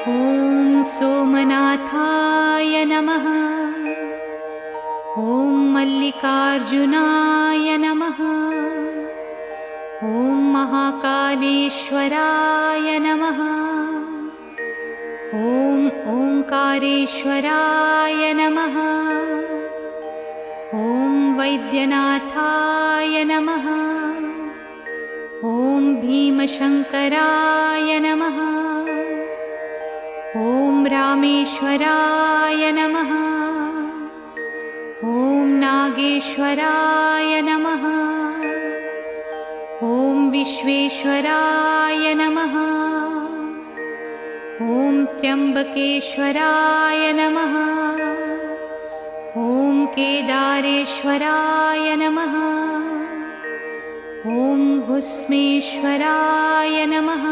ॐ सोमनाथाय नमः। ॐ मल्लिकार्जुनाय नमः। ॐ महाकालेश्वराय नमः। ॐ ओंकारेश्वराय नमः। ॐ वैद्यनाथाय नमः। ॐ भीमशंकराय नमः। ॐ रामेश्वराय नमः। ॐ नागेश्वराय नमः। ॐ विश्वेश्वराय नमः। ॐ त्र्यंबकेश्वराय नमः। ॐ केदारेश्वराय नमः। ॐ भुस्मेश्वराय नमः।